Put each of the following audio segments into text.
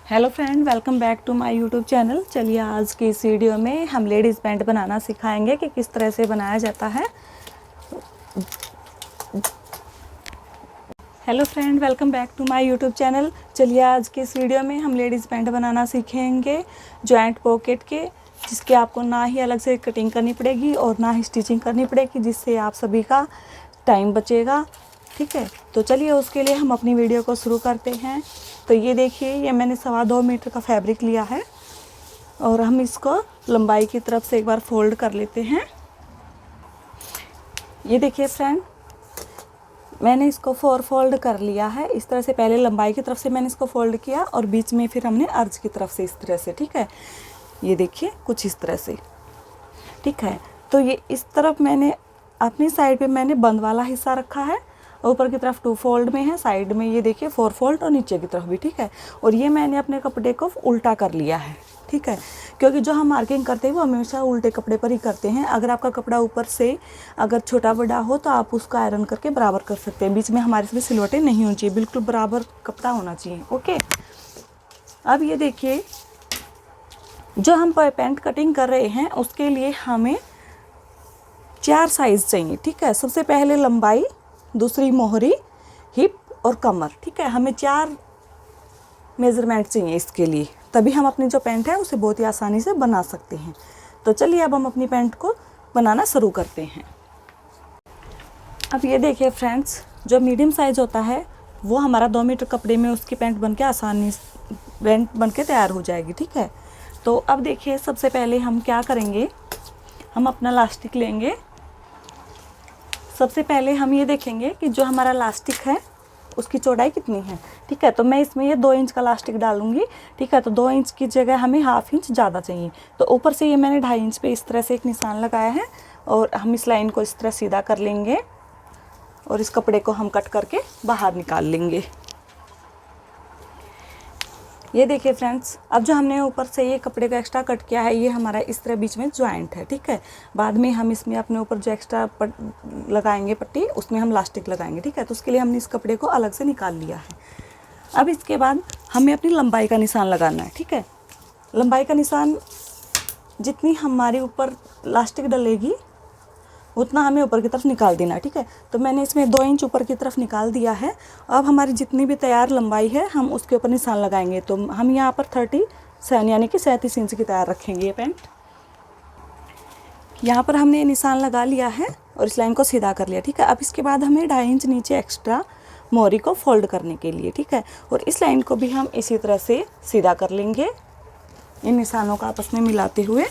Hello friend, welcome back to my YouTube channel. चलिए आज की इस वीडियो में हम लेडीज़ पैंट बनाना सिखाएंगे कि किस तरह से बनाया जाता है। Hello friend, welcome back to my YouTube channel. चलिए आज की इस वीडियो में हम लेडीज़ पैंट बनाना सीखेंगे जॉइंट पॉकेट के, जिसके आपको ना ही अलग से कटिंग करनी पड़ेगी और ना ही स्टिचिंग करनी पड़ेगी, जिससे आप सभी का टाइम बचेगा। ठीक है, तो चलिए उसके लिए हम अपनी वीडियो को शुरू करते हैं। तो ये देखिए, ये मैंने 2.25 मीटर का फैब्रिक लिया है और हम इसको लंबाई की तरफ से एक बार फोल्ड कर लेते हैं। ये देखिए फ्रेंड, मैंने इसको 4 फोल्ड कर लिया है। इस तरह से पहले लंबाई की तरफ से मैंने इसको फोल्ड किया और बीच में फिर हमने अर्ज की तरफ से इस तरह से, ठीक है, ये देखिए कुछ इस तरह से, ठीक है। तो ये इस तरफ मैंने अपनी साइड पे मैंने बंद वाला हिस्सा रखा है, ऊपर की तरफ 2 फोल्ड में है, साइड में ये देखिए 4 फोल्ड और नीचे की तरफ भी, ठीक है। और ये मैंने अपने कपड़े को उल्टा कर लिया है, ठीक है, क्योंकि जो हम मार्किंग करते हैं वो हमेशा उल्टे कपड़े पर ही करते हैं। अगर आपका कपड़ा ऊपर से अगर छोटा बड़ा हो तो आप उसका आयरन करके बराबर कर सकते हैं। बीच में हमारे से सिलवटें नहीं होनी चाहिए, बिल्कुल बराबर कपड़ा होना चाहिए। ओके, अब ये देखिए, जो हम पैंट कटिंग कर रहे हैं उसके लिए हमें 4 साइज़ चाहिए, ठीक है। सबसे पहले लंबाई, दूसरी मोहरी, हिप और कमर, ठीक है। हमें 4 मेज़रमेंट चाहिए इसके लिए, तभी हम अपनी जो पैंट है उसे बहुत ही आसानी से बना सकते हैं। तो चलिए अब हम अपनी पैंट को बनाना शुरू करते हैं। अब ये देखिए फ्रेंड्स, जो मीडियम साइज़ होता है वो हमारा 2 मीटर कपड़े में उसकी पैंट बन के आसानी पैंट बन के तैयार हो जाएगी, ठीक है। तो अब देखिए, सबसे पहले हम क्या करेंगे, हम अपना लास्टिक लेंगे। सबसे पहले हम ये देखेंगे कि जो हमारा लास्टिक है उसकी चौड़ाई कितनी है, ठीक है। तो मैं इसमें ये 2 इंच का लास्टिक डालूंगी, ठीक है। तो 2 इंच की जगह हमें 1/2 इंच ज़्यादा चाहिए। तो ऊपर से ये मैंने 2.5 इंच पे इस तरह से एक निशान लगाया है और हम इस लाइन को इस तरह सीधा कर लेंगे और इस कपड़े को हम कट करके बाहर निकाल लेंगे। ये देखिए फ्रेंड्स, अब जो हमने ऊपर से ये कपड़े का एक्स्ट्रा कट किया है ये हमारा इस तरह बीच में जॉइंट है, ठीक है। बाद में हम इसमें अपने ऊपर जो एक्स्ट्रा लगाएंगे पट्टी, उसमें हम लास्टिक लगाएंगे, ठीक है। तो उसके लिए हमने इस कपड़े को अलग से निकाल लिया है। अब इसके बाद हमें अपनी लंबाई का निशान लगाना है, ठीक है। लंबाई का निशान जितनी हमारे ऊपर लास्टिक डलेगी उतना हमें ऊपर की तरफ निकाल देना है, ठीक है। तो मैंने इसमें 2 इंच ऊपर की तरफ निकाल दिया है। अब हमारी जितनी भी तैयार लंबाई है हम उसके ऊपर निशान लगाएंगे। तो हम यहाँ पर 37 यानी कि 37 इंच की तैयार रखेंगे ये पैंट। यहाँ पर हमने ये निशान लगा लिया है और इस लाइन को सीधा कर लिया, ठीक है। अब इसके बाद हमें 2.5 इंच नीचे एक्स्ट्रा मोहरी को फोल्ड करने के लिए, ठीक है। और इस लाइन को भी हम इसी तरह से सीधा कर लेंगे, इन निशानों को आपस में मिलाते हुए।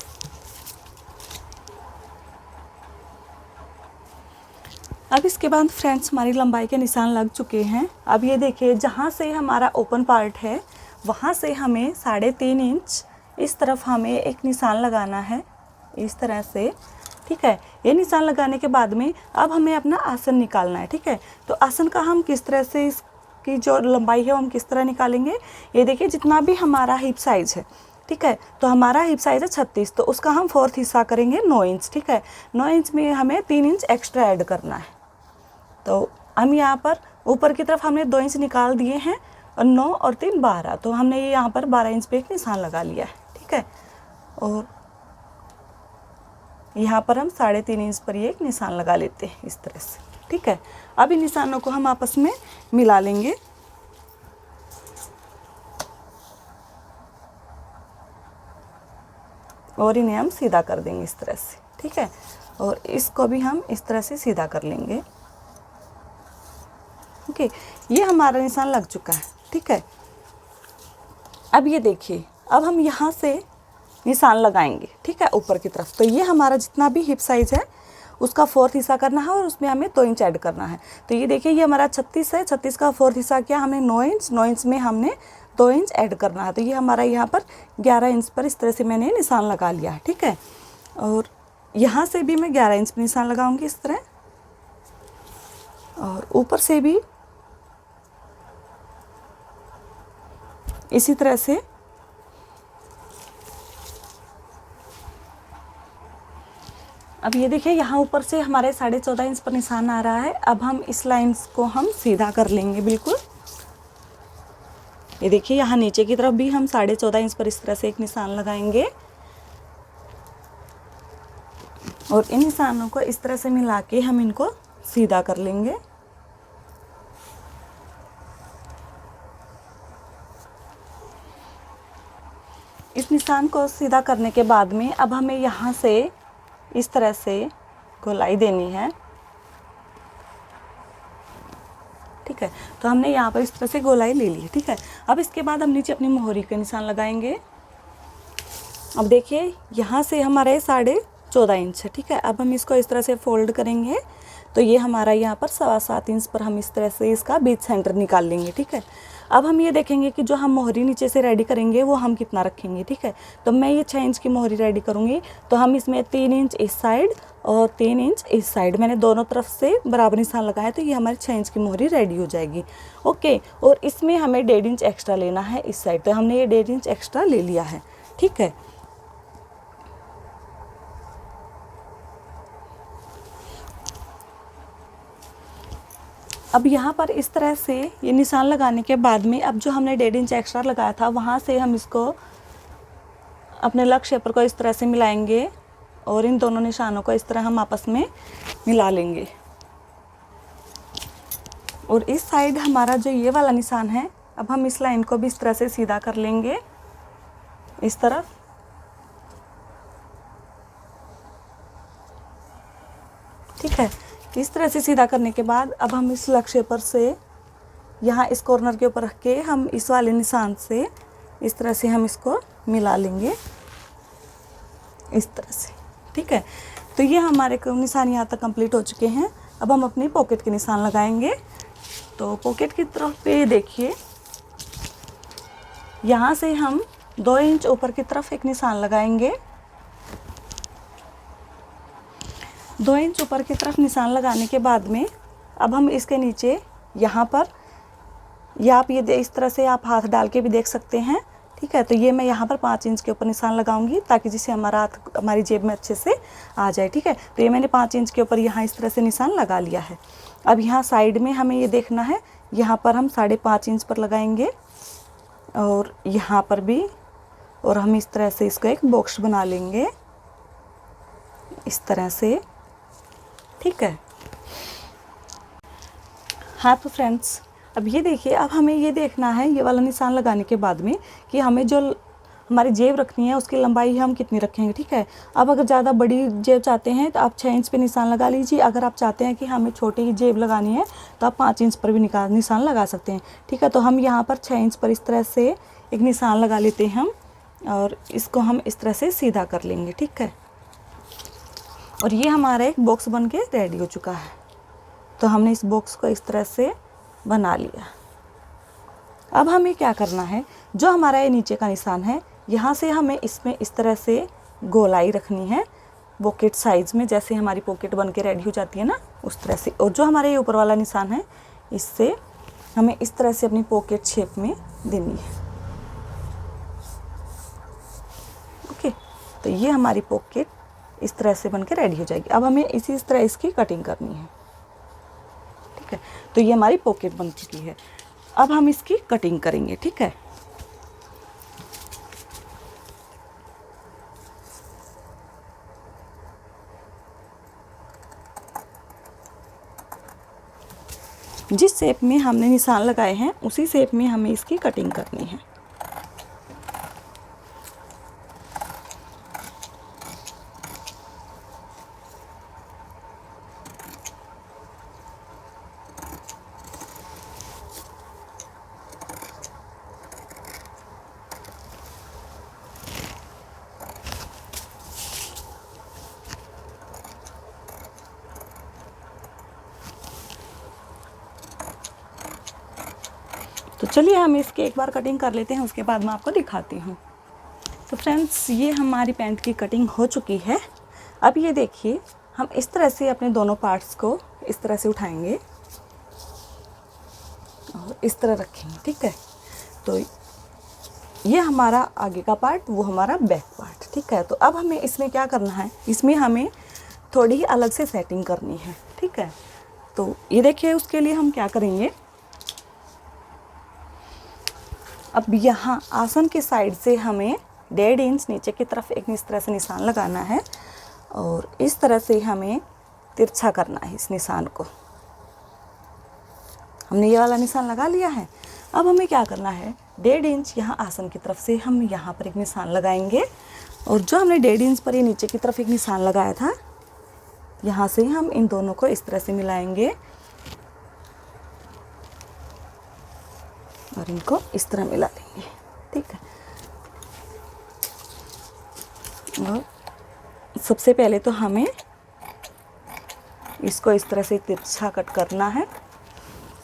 अब इसके बाद फ्रेंड्स हमारी लंबाई के निशान लग चुके हैं। अब ये देखिए, जहाँ से हमारा ओपन पार्ट है वहाँ से हमें 3.5 इंच इस तरफ हमें एक निशान लगाना है, इस तरह से, ठीक है। ये निशान लगाने के बाद में अब हमें अपना आसन निकालना है, ठीक है। तो आसन का हम किस तरह से, इसकी जो लंबाई है वो हम किस तरह निकालेंगे, ये देखिए, जितना भी हमारा हिप साइज़ है, ठीक है। तो हमारा हिप साइज़ है 36, तो उसका हम 4th हिस्सा करेंगे 9 इंच, ठीक है। 9 इंच में हमें 3 इंच एक्स्ट्रा ऐड करना है। तो हम यहाँ पर ऊपर की तरफ हमने 2 इंच निकाल दिए हैं और 9 और 3 12, तो हमने ये यहाँ पर 12 इंच पे एक निशान लगा लिया है, ठीक है। और यहाँ पर हम 3.5 इंच पर ये एक निशान लगा लेते हैं इस तरह से, ठीक है। अब इन निशानों को हम आपस में मिला लेंगे और इन्हें हम सीधा कर देंगे इस तरह से, ठीक है। और इसको भी हम इस तरह से सीधा कर लेंगे। ओके, ये हमारा निशान लग चुका है, ठीक है। अब ये देखिए, अब हम यहाँ से निशान लगाएंगे, ठीक है, ऊपर की तरफ। तो ये हमारा जितना भी हिप साइज़ है उसका 4th हिस्सा करना है और उसमें हमें 2 इंच ऐड करना है। तो ये देखिए, ये हमारा 36 है, 36 का 4th हिस्सा किया हमने 9 इंच, 9 इंच में हमने 2 इंच ऐड करना है। तो ये हमारा यहाँ पर 11 इंच पर इस तरह से मैंने निशान लगा लिया है, ठीक है। और यहाँ से भी मैं 11 इंच पर निशान लगाऊंगी इस तरह, और ऊपर से भी इसी तरह से। अब ये देखिए, यहाँ ऊपर से हमारे 14.5 इंच पर निशान आ रहा है। अब हम इस लाइंस को हम सीधा कर लेंगे बिल्कुल, ये देखिए यहाँ नीचे की तरफ भी हम 14.5 इंच पर इस तरह से एक निशान लगाएंगे और इन निशानों को इस तरह से मिला के हम इनको सीधा कर लेंगे। इस निशान को सीधा करने के बाद में अब हमें यहाँ से इस तरह से गोलाई देनी है। ठीक है, तो हमने यहाँ पर इस तरह से गोलाई ले ली है। ठीक है, अब इसके बाद हम नीचे अपनी मोहरी के निशान लगाएंगे। अब देखिए यहाँ से हमारे 14.5 इंच है। ठीक है, अब हम इसको इस तरह से फोल्ड करेंगे तो ये हमारा यहाँ पर 7.25 इंच पर हम इस तरह से इसका बीच सेंटर निकाल लेंगे। ठीक है, अब हम ये देखेंगे कि जो हम मोहरी नीचे से रेडी करेंगे वो हम कितना रखेंगे। ठीक है, तो मैं ये 6 इंच की मोहरी रेडी करूँगी तो हम इसमें 3 इंच इस साइड और 3 इंच इस साइड, मैंने दोनों तरफ से बराबर निशान लगाया तो ये हमारी 6 इंच की मोहरी रेडी हो जाएगी। ओके, और इसमें हमें 1.5 इंच एक्स्ट्रा लेना है इस साइड, तो हमने ये 1.5 इंच एक्स्ट्रा ले लिया है। ठीक है, अब यहाँ पर इस तरह से ये निशान लगाने के बाद में अब जो हमने 1.5 इंच एक्स्ट्रा लगाया था वहाँ से हम इसको अपने लक्ष्य पर को इस तरह से मिलाएंगे और इन दोनों निशानों को इस तरह हम आपस में मिला लेंगे। और इस साइड हमारा जो ये वाला निशान है, अब हम इस लाइन को भी इस तरह से सीधा कर लेंगे इस तरफ। ठीक है, इस तरह से सीधा करने के बाद अब हम इस लक्ष्य पर से यहाँ इस कॉर्नर के ऊपर रख के हम इस वाले निशान से इस तरह से हम इसको मिला लेंगे इस तरह से। ठीक है, तो ये हमारे निशान यहाँ तक कंप्लीट हो चुके हैं। अब हम अपनी पॉकेट के निशान लगाएंगे। तो पॉकेट की तरफ पे देखिए यहाँ से हम 2 इंच ऊपर की तरफ एक निशान लगाएंगे। 2 इंच ऊपर की तरफ निशान लगाने के बाद में अब हम इसके नीचे यहाँ पर, या आप ये इस तरह से आप हाथ डाल के भी देख सकते हैं। ठीक है, तो ये मैं यहाँ पर 5 इंच के ऊपर निशान लगाऊंगी ताकि जिससे हमारा हाथ हमारी जेब में अच्छे से आ जाए। ठीक है, तो ये मैंने 5 इंच के ऊपर यहाँ इस तरह से निशान लगा लिया है। अब यहाँ साइड में हमें ये देखना है, यहाँ पर हम 5.5 इंच पर लगाएंगे और यहाँ पर भी, और हम इस तरह से इसको एक बॉक्स बना लेंगे इस तरह से। ठीक है, हाँ तो फ्रेंड्स अब ये देखिए, अब हमें ये देखना है ये वाला निशान लगाने के बाद में कि हमें जो हमारी जेब रखनी है उसकी लंबाई हम कितनी रखेंगे। ठीक है, अब अगर ज़्यादा बड़ी जेब चाहते हैं तो आप 6 इंच पे निशान लगा लीजिए। अगर आप चाहते हैं कि हमें छोटी ही जेब लगानी है तो आप 5 इंच पर भी निशान लगा सकते हैं। ठीक है, तो हम यहाँ पर 6 इंच पर इस तरह से एक निशान लगा लेते हैं हम और इसको हम इस तरह से सीधा कर लेंगे। ठीक है, और ये हमारा एक बॉक्स बन के रेडी हो चुका है। तो हमने इस बॉक्स को इस तरह से बना लिया। अब हमें क्या करना है, जो हमारा ये नीचे का निशान है यहाँ से हमें इसमें इस तरह से गोलाई रखनी है पॉकेट साइज में, जैसे हमारी पॉकेट बन के रेडी हो जाती है ना उस तरह से। और जो हमारे ये ऊपर वाला निशान है इससे हमें इस तरह से अपनी पॉकेट शेप में देनी है। ओके, तो ये हमारी पॉकेट इस तरह से बन के रेडी हो जाएगी। अब हमें इसी तरह इसकी कटिंग करनी है। ठीक है, तो ये हमारी पॉकेट बन चुकी है। अब हम इसकी कटिंग करेंगे। ठीक है, जिस शेप में हमने निशान लगाए हैं उसी शेप में हमें इसकी कटिंग करनी है। तो चलिए हम इसकी एक बार कटिंग कर लेते हैं, उसके बाद मैं आपको दिखाती हूँ। तो फ्रेंड्स ये हमारी पैंट की कटिंग हो चुकी है। अब ये देखिए हम इस तरह से अपने दोनों पार्ट्स को इस तरह से उठाएंगे और इस तरह रखेंगे। ठीक है, तो ये हमारा आगे का पार्ट, वो हमारा बैक पार्ट। ठीक है, तो अब हमें इसमें क्या करना है, इसमें हमें थोड़ी ही अलग से सेटिंग करनी है। ठीक है, तो ये देखिए उसके लिए हम क्या करेंगे, अब यहाँ आसन के साइड से हमें 1.5 इंच नीचे की तरफ एक इस तरह से निशान लगाना है और इस तरह से हमें तिरछा करना है इस निशान को। हमने ये वाला निशान लगा लिया है। अब हमें क्या करना है, 1.5 इंच यहाँ आसन की तरफ से हम यहाँ पर एक निशान लगाएंगे और जो हमने 1.5 इंच पर ये नीचे की तरफ एक निशान लगाया था, यहाँ से हम इन दोनों को इस तरह से मिलाएंगे और इनको इस तरह मिला लेंगे। ठीक है, और सबसे पहले तो हमें इसको इस तरह से तिरछा कट करना है।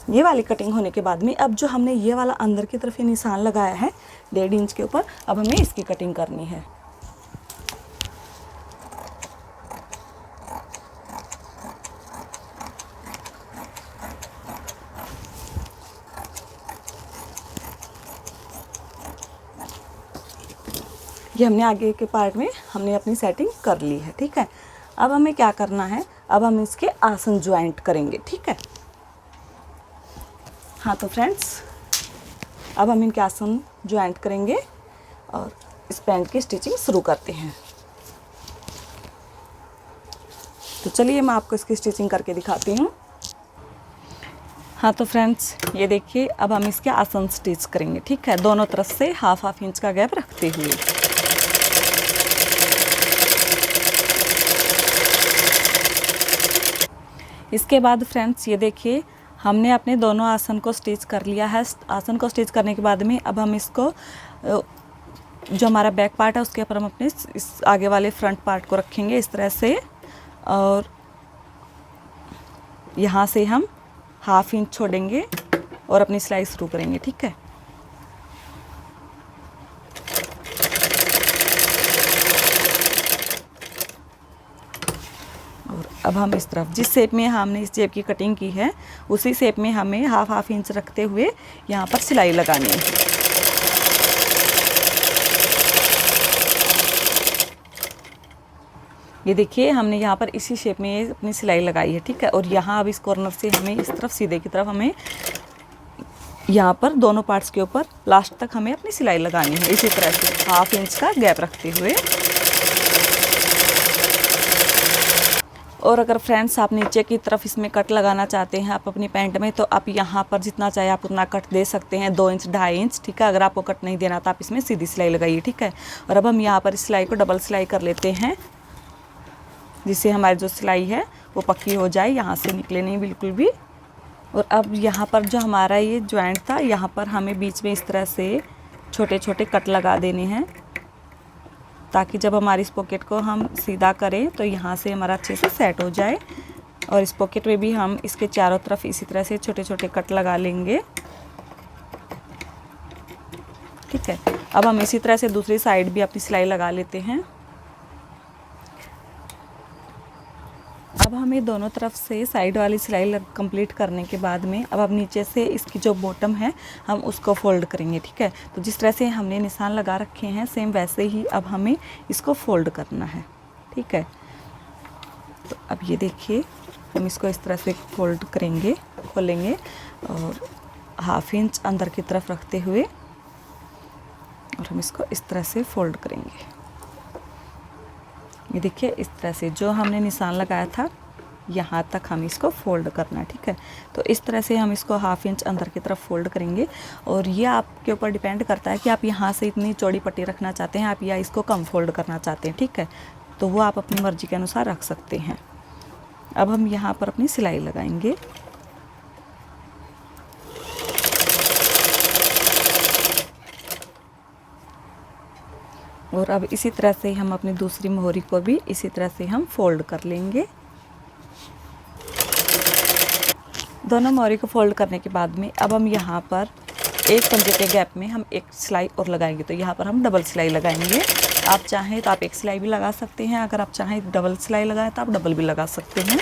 ये वाली कटिंग होने के बाद में अब जो हमने ये वाला अंदर की तरफ ये निशान लगाया है 1.5 इंच के ऊपर, अब हमें इसकी कटिंग करनी है। ये हमने आगे के पार्ट में हमने अपनी सेटिंग कर ली है। ठीक है, अब हमें क्या करना है, अब हम इसके आसन ज्वाइंट करेंगे। ठीक है, हाँ तो फ्रेंड्स अब हम इनके आसन ज्वाइंट करेंगे और इस पैंट की स्टिचिंग शुरू करते हैं। तो चलिए मैं आपको इसकी स्टिचिंग करके दिखाती हूँ। हाँ तो फ्रेंड्स ये देखिए, अब हम इसके आसन स्टिच करेंगे। ठीक है, दोनों तरफ से हाफ इंच का गैप रखते हुए। इसके बाद फ्रेंड्स ये देखिए, हमने अपने दोनों आसन को स्टिच कर लिया है। आसन को स्टिच करने के बाद में अब हम इसको जो हमारा बैक पार्ट है उसके ऊपर हम अपने इस आगे वाले फ्रंट पार्ट को रखेंगे इस तरह से और यहाँ से हम हाफ इंच छोड़ेंगे और अपनी सिलाई शुरू करेंगे। ठीक है, और अब हम इस तरफ जिस शेप में हमने इस जेब की कटिंग की है उसी शेप में हमें हाफ इंच रखते हुए यहाँ पर सिलाई लगानी है। ये देखिए, हमने यहाँ पर इसी शेप में अपनी सिलाई लगाई है। ठीक है, और यहाँ अब इस कॉर्नर से हमें इस तरफ सीधे की तरफ हमें यहाँ पर दोनों पार्ट्स के ऊपर लास्ट तक हमें अपनी सिलाई लगानी है इसी तरह से हाफ इंच का गैप रखते हुए। और अगर फ्रेंड्स आप नीचे की तरफ इसमें कट लगाना चाहते हैं आप अपनी पैंट में, तो आप यहाँ पर जितना चाहे आप उतना कट दे सकते हैं, 2 इंच 2.5 इंच। ठीक है, अगर आपको कट नहीं देना तो आप इसमें सीधी सिलाई लगाइए। ठीक है, और अब हम यहाँ पर इस सिलाई को डबल सिलाई कर लेते हैं जिससे हमारी जो सिलाई है वो पक्की हो जाए, यहाँ से निकले नहीं बिल्कुल भी। और अब यहाँ पर जो हमारा ये जॉइंट था, यहाँ पर हमें बीच में इस तरह से छोटे छोटे कट लगा देने हैं ताकि जब हमारी इस पॉकेट को हम सीधा करें तो यहाँ से हमारा अच्छे से सेट हो जाए। और इस पॉकेट में भी हम इसके चारों तरफ इसी तरह से छोटे छोटे कट लगा लेंगे। ठीक है, अब हम इसी तरह से दूसरी साइड भी अपनी सिलाई लगा लेते हैं। अब हमें दोनों तरफ से साइड वाली सिलाई कंप्लीट करने के बाद में अब नीचे से इसकी जो बॉटम है हम उसको फोल्ड करेंगे। ठीक है, तो जिस तरह से हमने निशान लगा रखे हैं सेम वैसे ही अब हमें इसको फोल्ड करना है। ठीक है, तो अब ये देखिए, हम इसको इस तरह से फोल्ड करेंगे, खोलेंगे और हाफ इंच अंदर की तरफ रखते हुए और हम इसको इस तरह से फोल्ड करेंगे। ये देखिए, इस तरह से जो हमने निशान लगाया था यहाँ तक हम इसको फोल्ड करना है। ठीक है, तो इस तरह से हम इसको हाफ इंच अंदर की तरफ फोल्ड करेंगे। और ये आपके ऊपर डिपेंड करता है कि आप यहाँ से इतनी चौड़ी पट्टी रखना चाहते हैं आप या इसको कम फोल्ड करना चाहते हैं। ठीक है, तो वो आप अपनी मर्जी के अनुसार रख सकते हैं। अब हम यहाँ पर अपनी सिलाई लगाएंगे। और अब इसी तरह से हम अपनी दूसरी मोहरी को भी इसी तरह से हम फोल्ड कर लेंगे। दोनों मोहरी को फोल्ड करने के बाद में अब हम यहाँ पर एक पंजे के गैप में हम एक सिलाई और लगाएंगे। तो यहाँ पर हम डबल सिलाई लगाएंगे। आप चाहें तो आप एक सिलाई भी लगा सकते हैं, अगर आप चाहें डबल सिलाई लगाएं तो आप डबल भी लगा सकते हैं।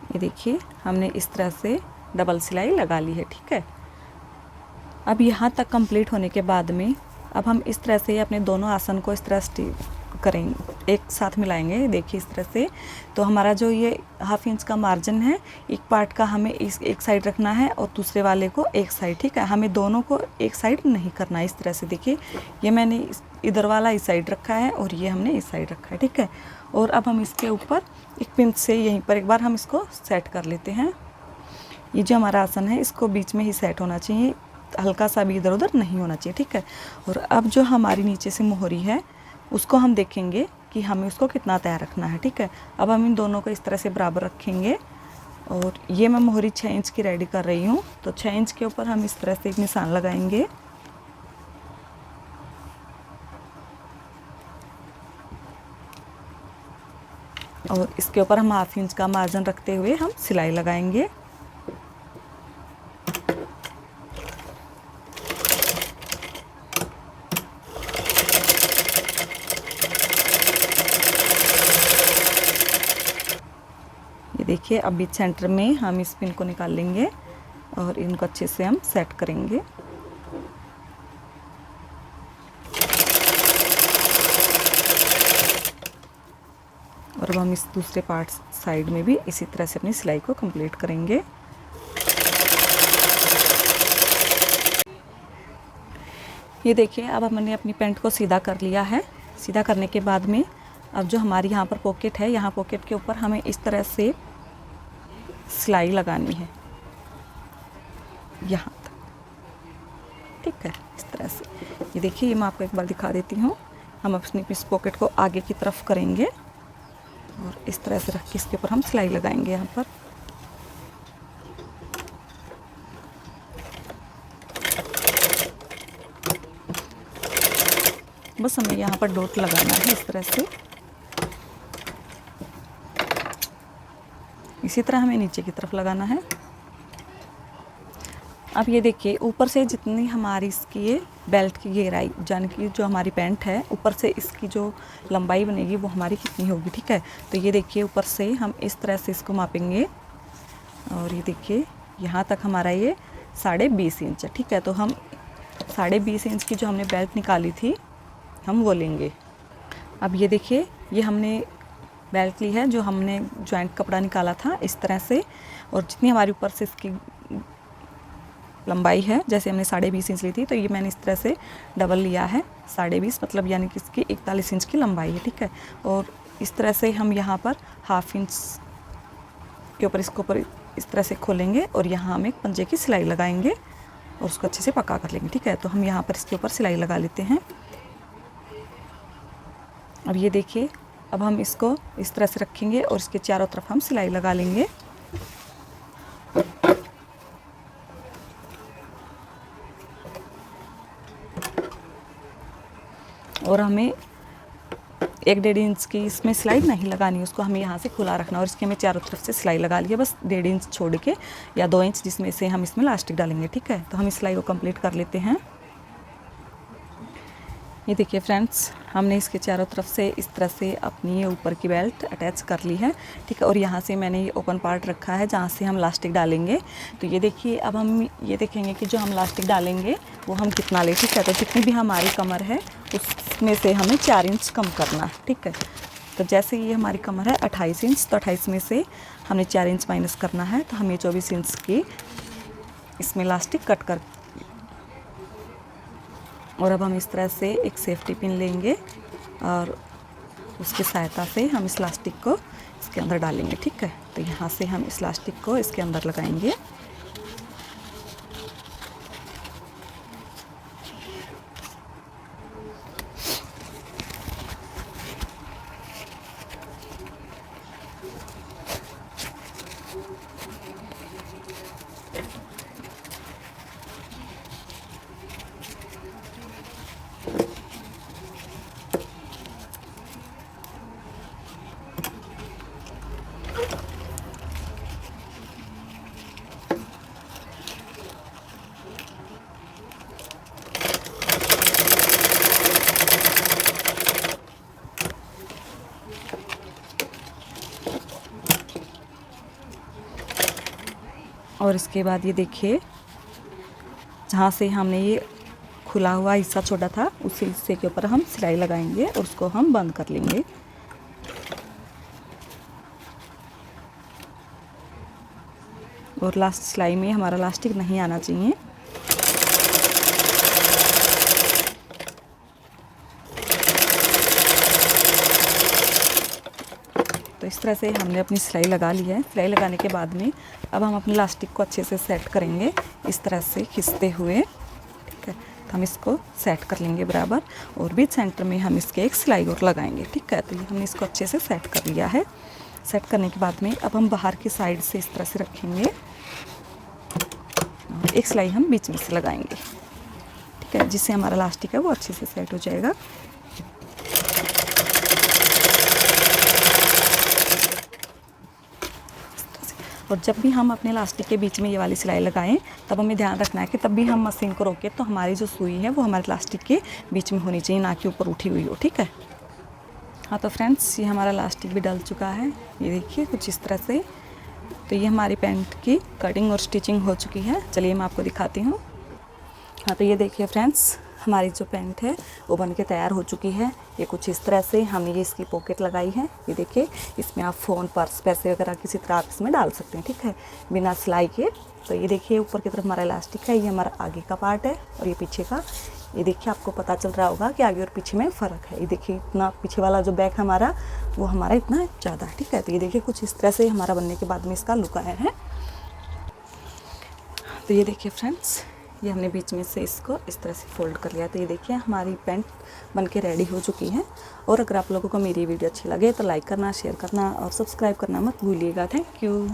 ये देखिए, हमने इस तरह से डबल सिलाई लगा ली है। ठीक है, अब यहाँ तक कंप्लीट होने के बाद में अब हम इस तरह से अपने दोनों आसन को इस तरह करेंगे, एक साथ मिलाएंगे। देखिए इस तरह से। तो हमारा जो ये 1/2 इंच का मार्जिन है, एक पार्ट का हमें इस एक साइड रखना है और दूसरे वाले को एक साइड, ठीक है। हमें दोनों को एक साइड नहीं करना है। इस तरह से देखिए, ये मैंने इधर वाला इस साइड रखा है और ये हमने इस साइड रखा है, ठीक है। और अब हम इसके ऊपर एक पिंच से यहीं पर एक बार हम इसको सेट कर लेते हैं। ये जो हमारा आसन है इसको बीच में ही सेट होना चाहिए, हल्का सा भी इधर उधर नहीं होना चाहिए, ठीक है। और अब जो हमारी नीचे से मोहरी है उसको हम देखेंगे कि हमें उसको कितना तैयार रखना है, ठीक है। अब हम इन दोनों को इस तरह से बराबर रखेंगे और ये मैं मोहरी 6 इंच की रेडी कर रही हूँ। तो 6 इंच के ऊपर हम इस तरह से एक निशान लगाएंगे और इसके ऊपर हम 1/2 इंच का मार्जिन रखते हुए हम सिलाई लगाएंगे। ये देखिए, अब बीच सेंटर में हम इस पिन को निकाल लेंगे और इनको अच्छे से हम सेट करेंगे। और अब हम इस दूसरे पार्ट साइड में भी इसी तरह से अपनी सिलाई को कंप्लीट करेंगे। ये देखिए, अब हमने अपनी पैंट को सीधा कर लिया है। सीधा करने के बाद में अब जो हमारी यहाँ पर पॉकेट है, यहाँ पॉकेट के ऊपर हमें इस तरह से सिलाई लगानी है यहाँ तक, ठीक है, इस तरह से। ये देखिए, ये मैं आपको एक बार दिखा देती हूँ। हम अपनी इस पॉकेट को आगे की तरफ करेंगे और इस तरह से रख के इसके ऊपर हम सिलाई लगाएंगे यहाँ पर। बस हमें यहाँ पर डॉट लगाना है इस तरह से। इसी तरह हमें नीचे की तरफ लगाना है। अब ये देखिए, ऊपर से जितनी हमारी इसकी ये बेल्ट की गहराई, यानी कि जो हमारी पैंट है, ऊपर से इसकी जो लंबाई बनेगी वो हमारी कितनी होगी, ठीक है। तो ये देखिए, ऊपर से हम इस तरह से इसको मापेंगे और ये देखिए यहाँ तक हमारा ये 20.5 इंच है, ठीक है। तो हम 20.5 इंच की जो हमने बेल्ट निकाली थी हम वो लेंगे। अब ये देखिए, ये हमने बेल्ट ली है जो हमने जॉइंट कपड़ा निकाला था इस तरह से, और जितनी हमारी ऊपर से इसकी लंबाई है, जैसे हमने 20.5 इंच ली थी, तो ये मैंने इस तरह से डबल लिया है 20.5, मतलब यानी कि इसकी 41 इंच की लंबाई है, ठीक है। और इस तरह से हम यहाँ पर 1/2 इंच के ऊपर इसको ऊपर इस तरह से खोलेंगे और यहाँ हम एक पंजे की सिलाई लगाएंगे और उसको अच्छे से पक्का कर लेंगे, ठीक है। तो हम यहाँ पर इसके ऊपर सिलाई लगा लेते हैं। अब ये देखिए, अब हम इसको इस तरह से रखेंगे और इसके चारों तरफ हम सिलाई लगा लेंगे। और हमें 1-1.5 इंच की इसमें सिलाई नहीं लगानी, उसको हमें यहाँ से खुला रखना और इसके हमें चारों तरफ से सिलाई लगा लिया, बस 1.5 इंच छोड़ के या 2 इंच, जिसमें से हम इसमें इलास्टिक डालेंगे, ठीक है। तो हम इस सिलाई को कंप्लीट कर लेते हैं। ये देखिए फ्रेंड्स, हमने इसके चारों तरफ से इस तरह से अपनी ये ऊपर की बेल्ट अटैच कर ली है, ठीक है। और यहाँ से मैंने ये ओपन पार्ट रखा है जहाँ से हम इलास्टिक डालेंगे। तो ये देखिए, अब हम ये देखेंगे कि जो हम इलास्टिक डालेंगे वो हम कितना लें, ठीक है। तो जितनी भी हमारी कमर है उसमें से हमें 4 इंच कम करना है, ठीक है। तो जैसे ये हमारी कमर है 28 इंच, तो 28 में से हमने 4 इंच माइनस करना है, तो हमें 24 इंच की इसमें इलास्टिक कट कर। और अब हम इस तरह से एक सेफ्टी पिन लेंगे और उसकी सहायता से हम इस इलास्टिक को इसके अंदर डालेंगे, ठीक है। तो यहाँ से हम इस इलास्टिक को इसके अंदर लगाएंगे। और इसके बाद ये देखिए, जहाँ से हमने ये खुला हुआ हिस्सा छोटा था उसी हिस्से के ऊपर हम सिलाई लगाएंगे और उसको हम बंद कर लेंगे। और लास्ट सिलाई में हमारा इलास्टिक नहीं आना चाहिए। तो इस तरह से हमने अपनी सिलाई लगा ली है। सिलाई लगाने के बाद में अब हम अपने इलास्टिक को अच्छे से सेट करेंगे, इस तरह से खींचते हुए, ठीक है। तो हम इसको सेट कर लेंगे बराबर और बीच सेंटर में हम इसके एक सिलाई और लगाएंगे, ठीक है। तो ये हमने इसको अच्छे से सेट कर लिया है। सेट करने के बाद में अब हम बाहर की साइड से इस तरह से रखेंगे और एक सिलाई हम बीच में से लगाएंगे, ठीक है, जिससे हमारा इलास्टिक है वो अच्छे से सेट हो जाएगा। और जब भी हम अपने इलास्टिक के बीच में ये वाली सिलाई लगाएं तब हमें ध्यान रखना है कि तब भी हम मशीन को रोकें तो हमारी जो सुई है वो हमारे इलास्टिक के बीच में होनी चाहिए, ना कि ऊपर उठी हुई हो, ठीक है। हाँ तो फ्रेंड्स, ये हमारा इलास्टिक भी डल चुका है, ये देखिए कुछ इस तरह से। तो ये हमारी पैंट की कटिंग और स्टिचिंग हो चुकी है। चलिए मैं आपको दिखाती हूँ। हाँ तो ये देखिए फ्रेंड्स, हमारी जो पैंट है वो बन के तैयार हो चुकी है। ये कुछ इस तरह से हमने ये इसकी पॉकेट लगाई है। ये देखिए, इसमें आप फ़ोन, पर्स, पैसे वगैरह किसी तरह आप इसमें डाल सकते हैं, ठीक है, बिना सिलाई के। तो ये देखिए ऊपर की तरफ हमारा इलास्टिक है, ये हमारा आगे का पार्ट है और ये पीछे का। ये देखिए आपको पता चल रहा होगा कि आगे और पीछे में फ़र्क है। ये देखिए इतना पीछे वाला जो बैक हमारा वो हमारा इतना ज़्यादा है, ठीक है। तो ये देखिए कुछ इस तरह से हमारा बनने के बाद में इसका लुक आया है। तो ये देखिए फ्रेंड्स, ये हमने बीच में से इसको इस तरह से फोल्ड कर लिया। तो ये देखिए हमारी पैंट बनके रेडी हो चुकी है। और अगर आप लोगों को मेरी वीडियो अच्छी लगे तो लाइक करना, शेयर करना और सब्सक्राइब करना मत भूलिएगा। Thank you.